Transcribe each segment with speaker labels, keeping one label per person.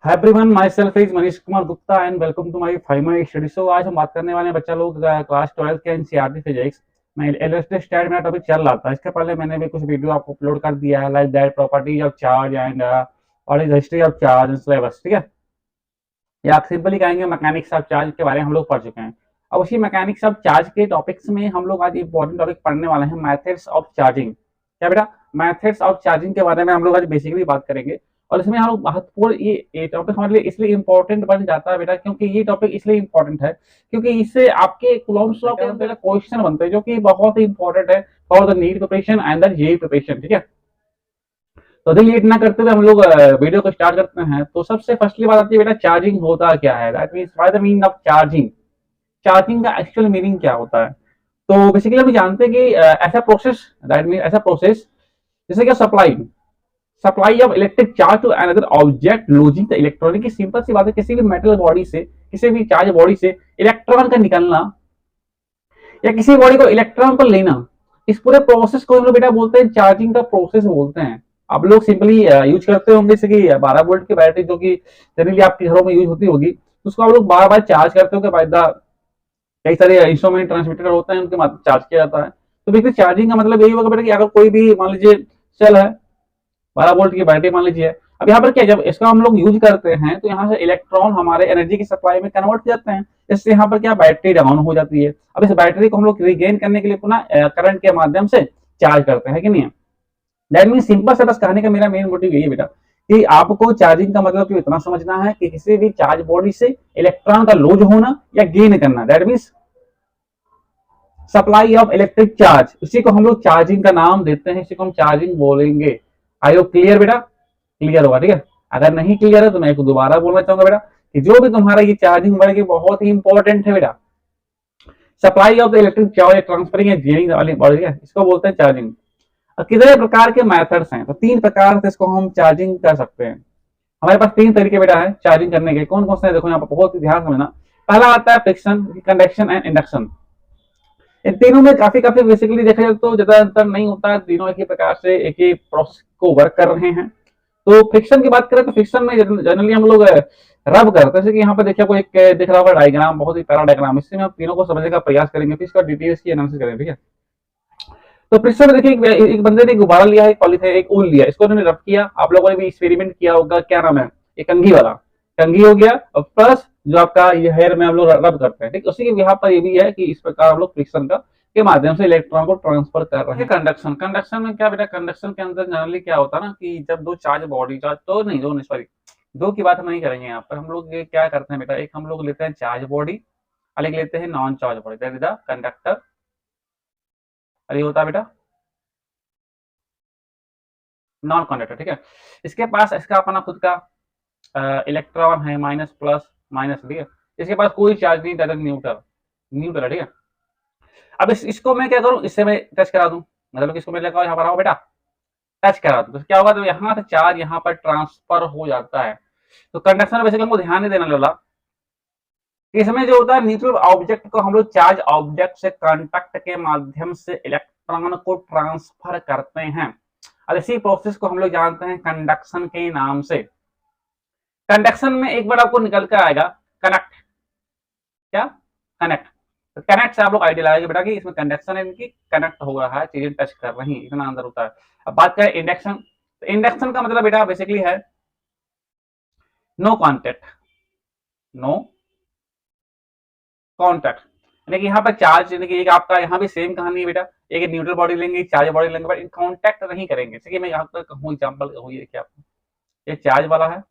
Speaker 1: Hi everyone, myself is Manish Kumar Gupta and welcome to my 5 study show. आज हम बात करने वाले हैं बच्चा लोग क्लास 12 के एनसीईआरटी फिजिक्स में इलेक्ट्रिक स्टैट मेरा टॉपिक चल रहा था। इसके पहले मैंने भी कुछ वीडियो आपको अपलोड कर दिया है, like that properties of charge and what is history of charge and syllabus. ठीक है, या आप सिंपली कहेंगे मैकेनिक्स ऑफ चार्ज के बारे में हम लोग पढ़ चुके हैं। अब उसी मैकेनिक्स ऑफ चार्ज के टॉपिक्स में हम लोग आज इंपॉर्टेंट टॉपिक पढ़ने वाले हैं, मैथड्स ऑफ चार्जिंग। क्या बेटा, मैथड्स ऑफ चार्जिंग के बारे में हम लोग आज बेसिकली बात करेंगे। और इसमें हम लोग महत्वपूर्ण ये टॉपिक हमारे लिए इसलिए इंपॉर्टेंट बन जाता है बेटा, क्योंकि ये टॉपिक इसलिए इंपॉर्टेंट है क्योंकि इससे आपके कूलॉम्स लॉ के अंदर क्वेश्चन बनते हैं जो कि बहुत ही इंपॉर्टेंट है for the NEET preparation and the JEE preparation. ठीक है, तो अभी लेट ना करते हुए हम लोग वीडियो को स्टार्ट करते हैं। तो सबसे फर्स्टली बात आती है बेटा, चार्जिंग होता क्या है। That means what the meaning of charging. Charging का एक्चुअल मीनिंग क्या होता है। तो बेसिकली हम जानते हैं कि ऐसा प्रोसेस, दैट मीन ऐसा प्रोसेस जैसे कि supply of electric charge to another object losing the electronic की सिंपल सी बात है, किसी भी मेटल बॉडी से, किसी भी चार्ज बॉडी से इलेक्ट्रॉन का निकलना या किसी बॉडी को इलेक्ट्रॉन को लेना, इस पूरे प्रोसेस को हम लोग बेटा बोलते हैं चार्जिंग का प्रोसेस बोलते हैं। आप लोग सिंपली यूज करते होंगे जैसे कि 12 वोल्ट की बैटरी जो कि जनरली आपके घरों में यूज होती होगी, तो उसको आप लोग बार बार चार्ज करते हो। बाय द कई सारे इंस्ट्रूमेंट ट्रांसमीटर होते हैं, उनके माध्यम चार्ज किया जाता है। तो बेसिकली चार्जिंग का मतलब यही होगा बेटा कि अगर कोई भी मान लीजिए सेल है, 12 वोल्ट की बैटरी मान लीजिए, अब यहाँ पर क्या, जब इसका हम लोग यूज करते हैं तो यहाँ से इलेक्ट्रॉन हमारे एनर्जी की सप्लाई में कन्वर्ट हो जाते हैं। इससे यहाँ पर क्या, बैटरी डाउन हो जाती है। अब इस बैटरी को हम लोग रिगेन करने के लिए पुनः करंट के माध्यम से चार्ज करते हैं कि नहीं। दैट मीन सिंपल से बस कहने का मेरा मेन मोटिव यही है बेटा कि आपको चार्जिंग का मतलब इतना समझना है कि किसी भी चार्ज बॉडी से इलेक्ट्रॉन का लूज होना या गेन करना, that means supply of electric charge, उसी को हम लोग चार्जिंग का नाम देते हैं, इसी को हम चार्जिंग बोलेंगे। आई होप क्लियर बेटा, क्लियर होगा। ठीक है, अगर नहीं क्लियर है तो मैं दोबारा बोलना चाहूंगा बेटा कि जो भी तुम्हारा ये चार्जिंग बढ़ेगी बहुत ही इंपॉर्टेंट है बेटा। Supply of the electric charge transferring ginning वाली बॉडी है, इसको बोलते हैं चार्जिंग। कितने प्रकार के मेथड्स हैं, तो 3 प्रकार से इसको हम चार्जिंग कर सकते हैं। हमारे पास 3 तरीके बेटा है चार्जिंग करने के। कौन कौन से, देखो यहाँ पर बहुत ही ध्यान समझना। पहला आता है फ्रिक्शन, कंडक्शन एंड इंडक्शन। इन तीनों में काफी काफी बेसिकली देखा जाए तो ज्यादा अंतर नहीं होता है, तीनों एक ही प्रकार से एक ही प्रोसेस को वर्क कर रहे हैं। तो फ्रिक्शन की बात करें तो फ्रिक्शन में जनरली हम लोग रब करते हैं। जैसे कि यहाँ पर देखिए, आपको एक दिख रहा होगा डायग्राम, बहुत ही प्यारा डायग्राम, इससे हम तीनों को समझने का प्रयास करेंगे, फिर इसका डिटेल्स की एनालिसिस करेंगे। ठीक है, तो फ्रिक्शन में देखिए एक बंदे ने गुब्बारा लिया है, एक पॉलीथिन, एक ऊल लिया, इसको उन्होंने रब किया। आप लोगों ने भी एक्सपेरिमेंट किया होगा, क्या नाम है, एक कंघी वाला, कंघी हो गया, और प्लस जो आपका ये हेयर में हम लोग रब करते हैं। ठीक, उसी के यहाँ पर ये भी है कि इस प्रकार हम लोग फ्रिक्शन का के माध्यम से इलेक्ट्रॉन को ट्रांसफर कर रहे हैं। कंडक्शन, कंडक्शन में क्या बेटा, कंडक्शन के अंदर जनरली क्या होता है ना कि जब दो चार्ज बॉडी, चार्ज तो नहीं, दो नहीं सॉरी, दो की बात हम नहीं करेंगे यहाँ पर। हम लोग ये क्या करते हैं बेटा, एक हम लोग लेते हैं चार्ज बॉडी और एक लेते हैं non charge body, that is the conductor. अरे होता है बेटा नॉन कंडक्टर। ठीक है, इसके पास इसका अपना खुद का इलेक्ट्रॉन है, माइनस प्लस माइनस। ठीक है, इसके पास कोई चार्ज नहीं, दैट इज न्यूट्रल, न्यूट्रल। ठीक है, अब इसको मैं क्या करूं, इससे मैं टच करा दूं, मतलब इसको मैं लगा यहाँ पर आओ बेटा, टच करा दूं तो क्या होगा, तो यहाँ से चार्ज यहाँ पर ट्रांसफर हो जाता है। तो कंडक्शन में बेसिकली हमको ध्यान नहीं देना लगा, इसमें जो होता है न्यूट्रल ऑब्जेक्ट को हम लोग चार्ज ऑब्जेक्ट से कांटेक्ट के माध्यम से इलेक्ट्रॉन को ट्रांसफर करते हैं, और इसी प्रोसेस को हम लोग जानते हैं कंडक्शन के नाम से। कंडक्शन में एक बार आपको निकल कर आएगा कनेक्ट, क्या, कनेक्ट। तो कनेक्ट से आप लोग आइडिया लगाएंगे बेटा कि इसमें कंडक्शन है, इनकी कनेक्ट हो रहा है, चीजें टच कर रही है, इतना अंदर होता है। अब बात करें इंडक्शन, तो इंडक्शन का मतलब बेटा बेसिकली है नो कॉन्टेक्ट, नो कॉन्टेक्ट, यानी कि यहाँ पर चार्ज, यानी कि एक आपका यहाँ भी सेम कहानी है बेटा, एक न्यूट्रल बॉडी लेंगे, चार्ज बॉडी लेंगे, बट इन कॉन्टेक्ट नहीं करेंगे। जैसे कि मैं यहाँ पर कहूँ एग्जाम्पल कहूँ, ये क्या, ये चार्ज वाला है,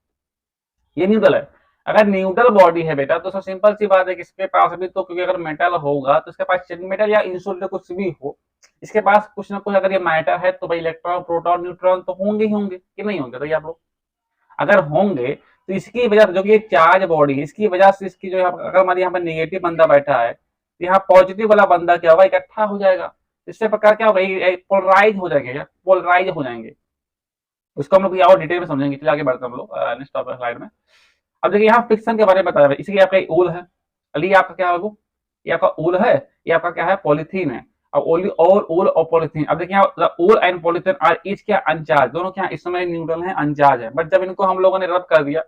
Speaker 1: ये न्यूट्रल है। अगर न्यूट्रल बॉडी है बेटा तो सिंपल सी बात है कि इसके पास भी तो, क्योंकि अगर मेटल होगा तो इसके पास मेटल या इंसुलेटर कुछ भी हो, इसके पास कुछ ना कुछ अगर ये मैटर है तो भाई इलेक्ट्रॉन प्रोटॉन न्यूट्रॉन तो होंगे ही होंगे, कि नहीं होंगे। तो ये आप लोग अगर होंगे तो इसकी वजह से जो कि चार्ज बॉडी है, इसकी वजह से इसकी जो अगर हमारे यहाँ पर नेगेटिव बंदा बैठा है तो यहाँ पॉजिटिव वाला बंदा क्या होगा, इकट्ठा हो जाएगा। इससे प्रकार क्या होगा, पोलराइज हो जाएंगे, पोलराइज हो जाएंगे। उसको हम लोग और डिटेल में समझेंगे, चलिए आगे बढ़ते हैं हम लोग नेक्स्ट स्लाइड में। अब देखिए यहाँ फ्रिक्शन के बारे में बताया, इसलिए आपका ऊल है, अली आपका क्या है, ये आपका ऊल है, ये आपका क्या है, पॉलीथीन है। अब ओनली और ऊल और पॉलीथीन, अब देखिए ऊल एंड पॉलीथीन आर ईच क्या अनचार्ज, दोनों क्या इस समय न्यूट्रल है, अनचार्ज है। बट जब इनको हम लोगों ने रब कर दिया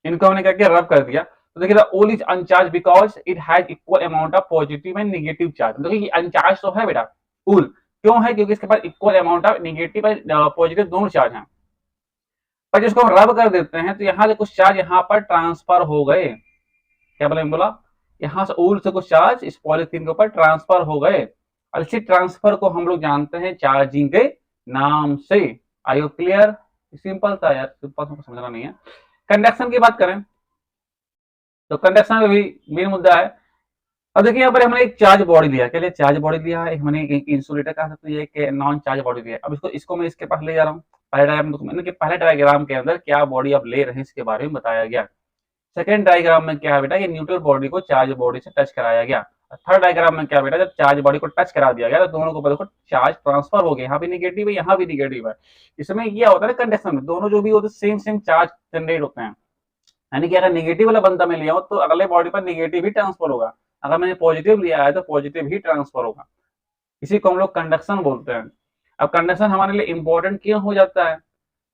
Speaker 1: इनको हमने क्या किया, रब कर दिया। तो देखिए ओल is अनचार्ज because it has equal amount of positive and negative charge. देखिए ये अनचार्ज तो है बेटा ओल, क्यों है, क्योंकि इसके पास equal amount of negative and positive दोनों चार्ज हैं। पर जिसको हम रब कर देते हैं तो यहाँ से कुछ चार्ज यहाँ पर ट्रांसफर हो गए। क्या बोला, यहाँ से ओल से कुछ चार्ज इस पॉलिथीन के ऊपर ट्रांसफर हो गए, और इसी ट्रांसफर को हम लोग जानते हैं चार्जिंग के नाम से। आई यू क्लियर? सिंपल था यार, सिंपल समझना नहीं है। कंडक्शन की बात करें तो कंडक्शन में भी मेन मुद्दा है। अब देखिए यहाँ पर हमने एक चार्ज बॉडी लिया, क्या लिया, चार्ज बॉडी लिया है, हमने एक इंसुलेटर कहा सकते हैं, एक नॉन चार्ज बॉडी लिया। अब इसको मैं इसके पास ले जा रहा हूँ। पहले डायग्राम के अंदर क्या बॉडी अब ले रहे हैं इसके बारे में बताया गया। सेकंड डायग्राम में क्या है बेटा, ये न्यूट्रल बॉडी को चार्ज बॉडी से टच कराया गया। थर्ड डायग्राम में क्या बेटा, जब चार्ज बॉडी को टच करा दिया गया तो दोनों को देखो चार्ज ट्रांसफर हो गया, यहाँ भी निगेटिव है यहाँ भी निगेटिव है। इसमें यह होता है ना कंडक्शन में दोनों जो भी होते सेम सेम चार्ज जनरेट होते हैं, यानी कि अगर निगेटिव वाला बंदा मैं लिया हूं तो अगले बॉडी पर निगेटिव ही ट्रांसफर होगा, अगर मैंने पॉजिटिव लिया है तो पॉजिटिव ही ट्रांसफर होगा। इसी को हम लोग कंडक्शन बोलते हैं। अब कंडक्शन हमारे लिए इंपॉर्टेंट क्यों हो जाता है,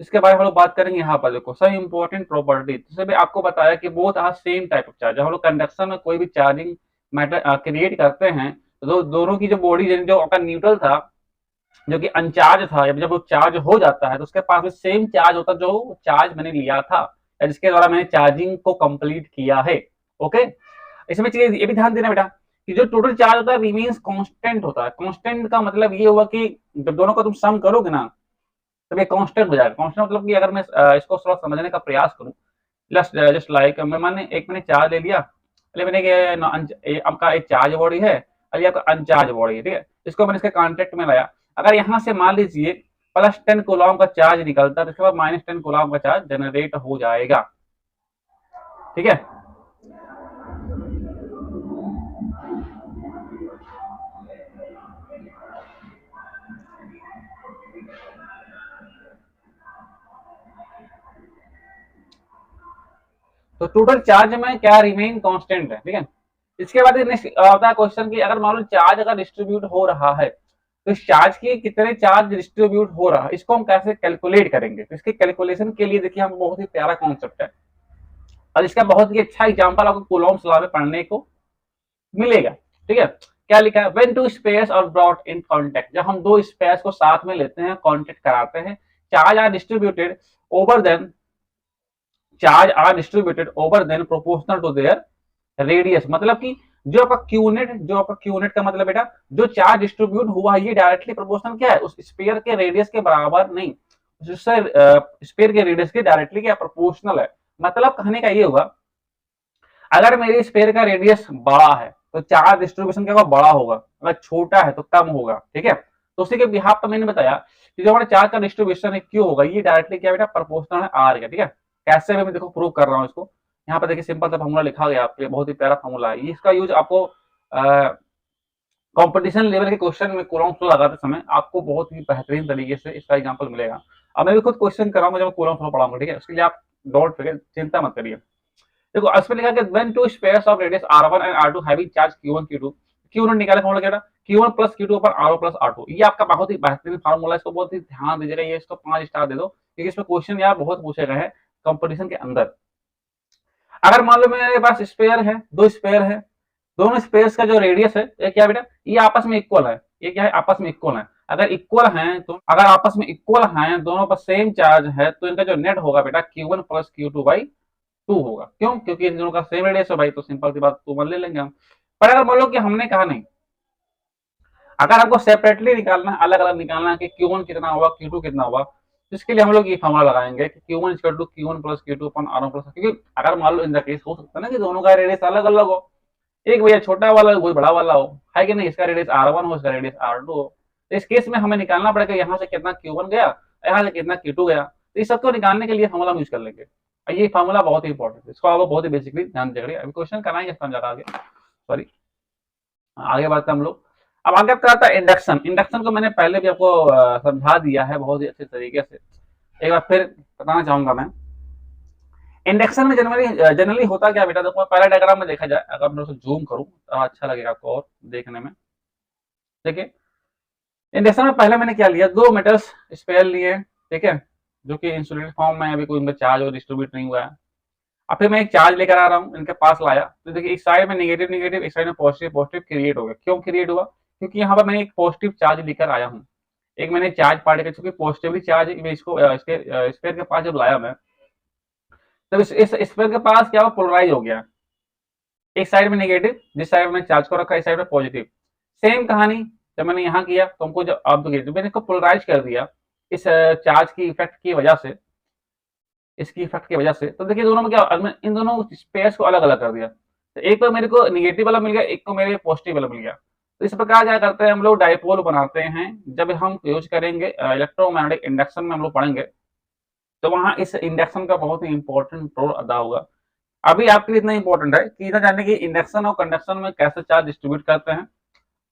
Speaker 1: इसके बारे में हम लोग बात करेंगे। यहाँ पर देखो सब इंपॉर्टेंट प्रॉपर्टी, जैसे भी आपको बताया कि both are same type of charge. हम लोग कंडक्शन में कोई भी चार्जिंग मैटर क्रिएट करते हैं तो दोनों की जो बॉडी जो आपका न्यूट्रल था जो कि अनचार्ज था, जब वो चार्ज हो जाता है तो उसके पास भी सेम चार्ज होता है जो चार्ज मैंने लिया था, जिसके द्वारा मैंने चार्जिंग को कंप्लीट किया है। ओके, इसमें चीज ये भी ध्यान देना बेटा कि जो टोटल चार्ज होता है रिमेन्स कांस्टेंट होता है। कांस्टेंट का मतलब ये हुआ कि जब दोनों का तुम सम करोगे ना तब ये कांस्टेंट हो जाएगा। कांस्टेंट मतलब कि अगर मैं इसको थोड़ा समझने का प्रयास करूं, जस्ट लाइक मैंने चार्ज ले लिया, मैंने आपका एक चार्ज बॉडी है और ये आपका अनचार्ज बॉडी है, ठीक है। इसको मैंने इसके कॉन्टेक्ट में लाया, अगर यहाँ से मान लीजिए +10 कूलम का चार्ज निकलता है तो इसके बाद -10 कूलम का चार्ज जनरेट हो जाएगा, ठीक है। तो टोटल चार्ज में क्या रिमेन कांस्टेंट है, ठीक है। इसके बाद नेक्स्ट आता है क्वेश्चन कि अगर मान लो चार्ज अगर डिस्ट्रीब्यूट हो रहा है तो इस चार्ज की कितने चार्ज डिस्ट्रीब्यूट हो रहा है, इसको हम कैसे कैलकुलेट करेंगे। तो इसके कैलकुलेशन के लिए देखिए हम बहुत ही प्यारा कॉन्सेप्ट है और इसका बहुत ही अच्छा एग्जांपल आपको कूलॉम्स लॉ में पढ़ने को मिलेगा, ठीक है। क्या लिखा है, when two spheres are brought in contact, जब हम दो स्पेयर्स को साथ में लेते हैं कांटेक्ट कराते हैं, charge are distributed over then proportional to their radius. मतलब कि जो आपका क्यूनेट का मतलब बेटा जो चार्ज डिस्ट्रीब्यूट हुआ है ये डायरेक्टली प्रोपोर्शनल क्या है उस स्फीयर के रेडियस के बराबर नहीं, उससे स्फीयर के रेडियस के डायरेक्टली क्या प्रोपोर्शनल है। मतलब कहने का ये हुआ अगर मेरी स्फीयर का रेडियस बड़ा है तो चार्ज डिस्ट्रीब्यूशन क्या होगा, बड़ा होगा, अगर छोटा है तो कम होगा, ठीक है। तो उसी के बिहाफ पर मैंने बताया कि जो हमारे चार्ज का डिस्ट्रीब्यूशन है क्यों होगा, ये डायरेक्टली क्या बेटा प्रोपोर्शनल है आर का, ठीक है। कैसे भी मैं देखो प्रूव कर रहा हूँ इसको, यहाँ पर देखिए सिंपल सा फॉर्मूला लिखा गया आपके लिए, बहुत ही प्यारा फॉर्मूला है। इसका यूज आपको कंपटीशन लेवल के क्वेश्चन में कूलॉम्स लॉ लगाते समय आपको बहुत ही बेहतरीन तरीके से इसका एग्जांपल मिलेगा। अब मैं भी खुद क्वेश्चन कराऊंगा जब कूलॉम्स लॉ पढ़ाऊंगा, ठीक है। उसके लिए आप डोंट वरी, चिंता मत करिए। देखो इसमें लिखा कि when two spheres of radius r1 and r2 having charge q1 q2, q1 निकाले फॉर्मूला क्या था q1 + q2 / r1 + r2। ये आपका बहुत ही बेहतरीन फार्मूला है, इसको बहुत ही ध्यान दीजिएगा, ये इसको 5 स्टार दे दो क्योंकि इसमें क्वेश्चन यार बहुत पूछे गए हैं कंपटीशन के अंदर। अगर मान लो मेरे पास स्पेयर है, दो स्पेयर है, दोनों स्पेयर्स का जो रेडियस है ये क्या बेटा ये आपस में इक्वल है, ये क्या है आपस में इक्वल है। अगर इक्वल हैं तो अगर आपस में इक्वल हैं दोनों पर सेम चार्ज है तो इनका जो नेट होगा बेटा q1 + q2/2 होगा। क्यों, क्योंकि इन दोनों का सेम रेडियस है भाई, तो सिंपल सी बात 2 ले लेंगे हम। पर अगर मान लो कि हमने कहा नहीं, अगर हमको सेपरेटली निकालना है, अलग अलग निकालना है कि q1 कितना हुआ q2 कितना हुआ, इसके लिए हम लोग ये फॉर्मूला लगाएंगे कि q1 = q1 + q2/r1 +, क्योंकि अगर मान लो इन द केस हो सकता है ना कि दोनों का रेडियस अलग अलग हो, एक भैया छोटा वाला कोई बड़ा वाला हो, है कि नहीं, इसका रेडियस r1 हो इसका रेडियस r2 हो, तो इस केस में हमें निकालना पड़ेगा यहाँ से कितना q1 गया यहाँ से कितना q2 गया। तो इस सबको निकालने के लिए फॉर्मूला यूज कर लेंगे, ये फॉर्मूला बहुत ही इंपॉर्टेंट है, इसको आप बहुत ही बेसिकली ध्यान देंगे। अभी क्वेश्चन कराएंगे समझा आगे, सॉरी आगे बढ़ते हम लोग। अब आगे क्या आता है इंडक्शन। इंडक्शन को मैंने पहले भी आपको समझा दिया है बहुत ही अच्छे तरीके से, एक बार फिर बताना चाहूंगा मैं। इंडक्शन में जनरली होता क्या बेटा, देखो पहला डायग्राम में देखा जाए, अगर मैं उसको जूम करूं तो अच्छा लगेगा आपको और देखने में। देखिए इंडक्शन में पहले मैंने क्या लिया, दो मेटल्स स्पेयर लिए, ठीक है, जो कि इंसुलेटेड फॉर्म में अभी कोई उनका चार्ज और डिस्ट्रीब्यूट नहीं हुआ है। अब फिर मैं एक चार्ज लेकर आ रहा हूँ, इनके पास लाया, तो देखिए एक साइड में नेगेटिव नेगेटिव, एक साइड में पॉजिटिव पॉजिटिव क्रिएट हो गया। क्यों क्रिएट हुआ? क्योंकि यहाँ पर मैंने एक पॉजिटिव चार्ज लेकर आया हूँ, एक मैंने चार्ज पार्टिकल, चूंकि पॉजिटिवली चार्ज मैं इसको इसके स्फीयर के पास जब लाया मैं, तब इस स्फीयर के पास क्या हुआ, पोलराइज हो गया। एक साइड में नेगेटिव, जिस साइड में चार्ज को रखा, इस साइड में पॉजिटिव। सेम कहानी जब मैंने यहाँ किया तो हमको जब आप देखिए, मैंने इसको पोलराइज कर दिया इस चार्ज की इफेक्ट की वजह से, इसकी इफेक्ट की वजह से, तो देखिए दोनों में क्या, इन दोनों पेयर्स को अलग अलग कर दिया। तो एक पर मेरे को निगेटिव वाला मिल गया, एक को मेरे पॉजिटिव वाला मिल गया। तो इस प्रकार क्या करते हैं हम लोग, डाइपोल बनाते हैं। जब हम यूज करेंगे इलेक्ट्रोमैग्नेटिक इंडक्शन में हम लोग पढ़ेंगे, तो वहां इस इंडक्शन का बहुत ही इंपॉर्टेंट रोल अदा होगा। अभी आपके लिए इतना इंपॉर्टेंट है कि इतना जानने की इंडक्शन और कंडक्शन में कैसे चार्ज डिस्ट्रीब्यूट करते हैं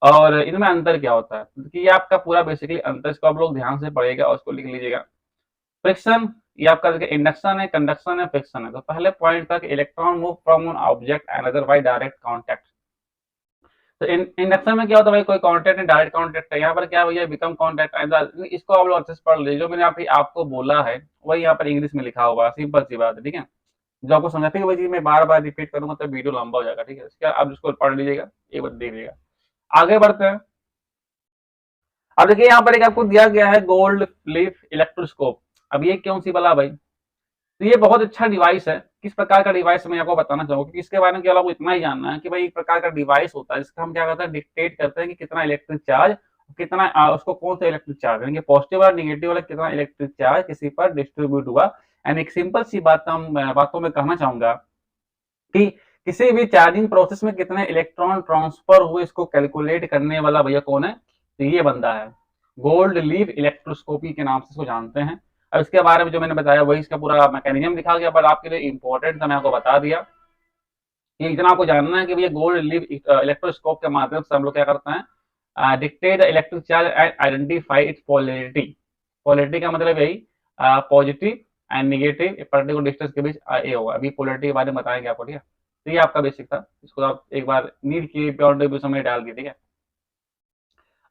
Speaker 1: और इनमें अंतर क्या होता है। तो ये आपका पूरा बेसिकली अंतर, इसको आप लोग ध्यान से पढ़िएगा और उसको लिख लीजिएगा। फ्रिक्शन, ये आपका इंडक्शन है, कंडक्शन है, फ्रिक्शन है। तो पहले पॉइंट था कि electron move from one object another by direct contact. तो इंडक्शन में क्या होता है भाई, कोई कांटेक्ट है, डायरेक्ट कांटेक्ट है। यहाँ पर क्या भैया, बिकम कांटेक्ट। इसको आप लोग अच्छे से पढ़ लीजिए, जो मैंने आपको बोला है वही यहाँ पर इंग्लिश में लिखा होगा, सिंपल सी बात है, ठीक है। जो आपको समझाते हैं वही चीज मैं बार बार रिपीट करूंगा तो वीडियो लंबा हो जाएगा, ठीक है। इसके आप इसको पढ़ लीजिएगा, एक बार देख लीजिएगा। आगे बढ़ते हैं। अब देखिए यहाँ पर एक आपको दिया गया है गोल्ड लीफ इलेक्ट्रोस्कोप। अब ये कौन सी वाला भाई, तो ये बहुत अच्छा डिवाइस है। किस प्रकार का डिवाइस मैं आपको बताना चाहूंगा, क्योंकि इसके बारे में केवल आपको इतना ही जानना है कि भाई एक प्रकार का डिवाइस होता है जिसका हम क्या करते हैं, डिक्टेट करते हैं कि कितना इलेक्ट्रिक चार्ज, कितना उसको कौन सा इलेक्ट्रिक चार्ज, यानी कि पॉजिटिव और निगेटिव वाला कितना इलेक्ट्रिक चार्ज किसी पर डिस्ट्रीब्यूट हुआ। एंड एक सिंपल सी बातों में कहना चाहूंगा कि किसी भी चार्जिंग प्रोसेस में कितने इलेक्ट्रॉन ट्रांसफर हुए, इसको कैलकुलेट करने वाला भैया कौन है, तो ये बंदा है। गोल्ड लीफ इलेक्ट्रोस्कोपी के नाम से इसको जानते हैं। अब इसके बारे में जो मैंने बताया वही इसका पूरा मैकेनिज्म लिखा गया, बट आपके लिए इंपॉर्टेंट था, मैं आपको बता दिया। ये इतना आपको जानना है कि भैया गोल्ड लीफ इलेक्ट्रोस्कोप के माध्यम से हम लोग क्या करते हैं, dictate electric charge and identify it's polarity. Polarity का मतलब यही positive and negative particular distance के बीच ये होगा। अभी पोलैरिटी के बारे में बताएंगे आपको, ठीक है। तो ये आपका बेसिक था, इसको आप एक बार नीड की प्योर में डाल दिए, ठीक है।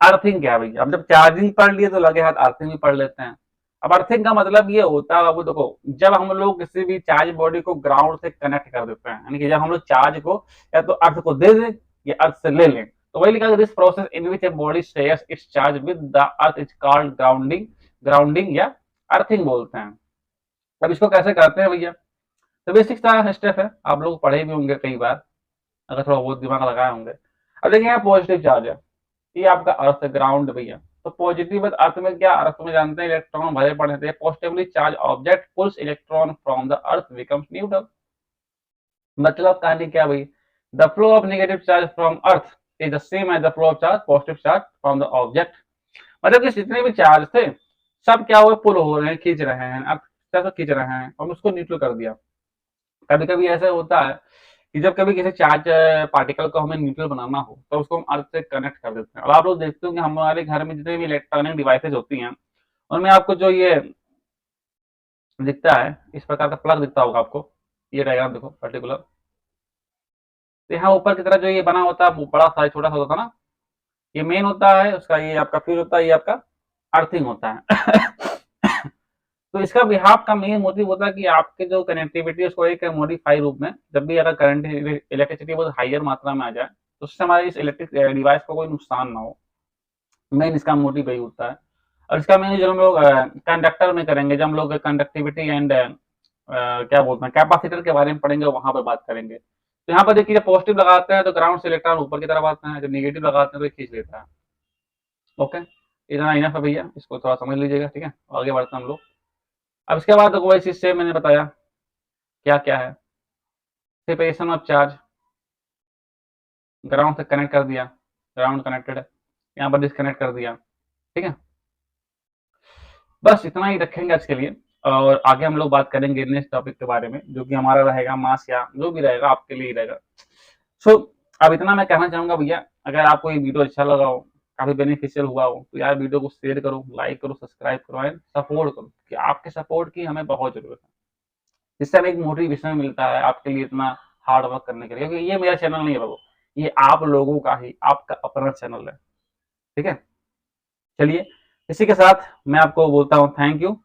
Speaker 1: अर्थिंग क्या है भैया, अब जब चार्जिंग पढ़ लिए तो लगे हाथ अर्थिंग भी पढ़ लेते हैं। अब अर्थिंग का मतलब ये होता है बाबू, देखो जब हम लोग किसी भी चार्ज बॉडी को ग्राउंड से कनेक्ट कर देते हैं, यानी कि जब हम लोग चार्ज को या तो अर्थ को दे दें या अर्थ से ले लें, तो वही लिखा this process in which a body shares it's charge with the earth is called grounding. Grounding या अर्थिंग बोलते हैं। अब इसको कैसे करते हैं भैया, तो बेसिक सा स्टेप है, आप लोग पढ़े भी होंगे कई बार, अगर थोड़ा बहुत दिमाग लगाए होंगे। अब देखिए यहाँ पॉजिटिव चार्ज है, ये आपका अर्थ ग्राउंड भैया। तो पॉजिटिव अर्थ में क्या, अर्थ में जानते हैं इलेक्ट्रॉन भरे पड़े थे। Positively charge object pulls electron from the earth becomes neutral. मतलब कहानी क्या भाई, the flow of negative charge from earth is the same as the flow of charge positive charge from the object. मतलब कि जितने भी चार्ज थे सब क्या हुए, पुल हो रहे हैं, खींच रहे हैं, अर्थ खींच रहे हैं और उसको न्यूट्रल कर दिया। कभी कभी ऐसा होता है कि जब कभी किसी चार्ज पार्टिकल को हमें न्यूट्रल बनाना हो तो उसको हम अर्थ से कनेक्ट कर देते हैं। और आप लोग देखते हो कि हमारे घर में जितने भी इलेक्ट्रॉनिक डिवाइसेज होती हैं उनमें आपको जो ये दिखता है, इस प्रकार का प्लग दिखता होगा आपको, ये डायग्राम देखो पर्टिकुलर। तो यहाँ ऊपर की तरह जो ये बना होता है, बड़ा सा छोटा सा होता है ना, ये मेन होता है उसका, ये आपका फ्यूज होता है, ये आपका अर्थिंग होता है। तो इसका बिहाफ का मेन मोटिव होता है कि आपके जो कनेक्टिविटी उसको एक मॉडिफाई रूप में, जब भी अगर करंट इलेक्ट्रिसिटी बहुत हाइयर मात्रा में आ जाए तो उससे हमारे इस इलेक्ट्रिक डिवाइस को कोई नुकसान ना हो। मेन इसका मोटिव यही होता है। और इसका मेन जो हम लोग कंडक्टर में करेंगे, जब हम लोग कंडक्टिविटी एंड क्या बोलते हैं कैपेसिटर के बारे में पढ़ेंगे, वहां पर बात करेंगे। तो यहाँ पर देखिए जब पॉजिटिव लगाते हैं तो ग्राउंड से इलेक्ट्रॉन ऊपर की तरफ आते हैं, जब नेगेटिव लगाते हैं तो खींच लेता है। ओके, इतना इनफ है भैया, इसको थोड़ा समझ लीजिएगा, ठीक है। आगे बढ़ते हैं हम लोग। अब इसके बाद वही चीज से मैंने बताया क्या क्या है, सेपरेशन ऑफ चार्ज, ग्राउंड से कनेक्ट कर दिया, ग्राउंड कनेक्टेड है, यहाँ पर डिस्कनेक्ट कर दिया, ठीक है। बस इतना ही रखेंगे आज के लिए, और आगे हम लोग बात करेंगे नेक्स्ट टॉपिक के बारे में, जो कि हमारा रहेगा मास, या जो भी रहेगा आपके लिए ही रहेगा। सो अब इतना मैं कहना चाहूंगा भैया, अगर आपको ये वीडियो अच्छा लगा हो, काफी बेनिफिशियल हुआ हो, तो यार वीडियो को शेयर करो, लाइक करो, सब्सक्राइब करो एंड सपोर्ट करो, कि आपके सपोर्ट की हमें बहुत जरूरत है। जिससे हमें एक मोटिवेशन मिलता है आपके लिए इतना हार्ड वर्क करने के लिए, क्योंकि ये मेरा चैनल नहीं है बाबू, ये आप लोगों का ही, आपका अपना चैनल है, ठीक है। चलिए इसी के साथ मैं आपको बोलता हूँ थैंक यू।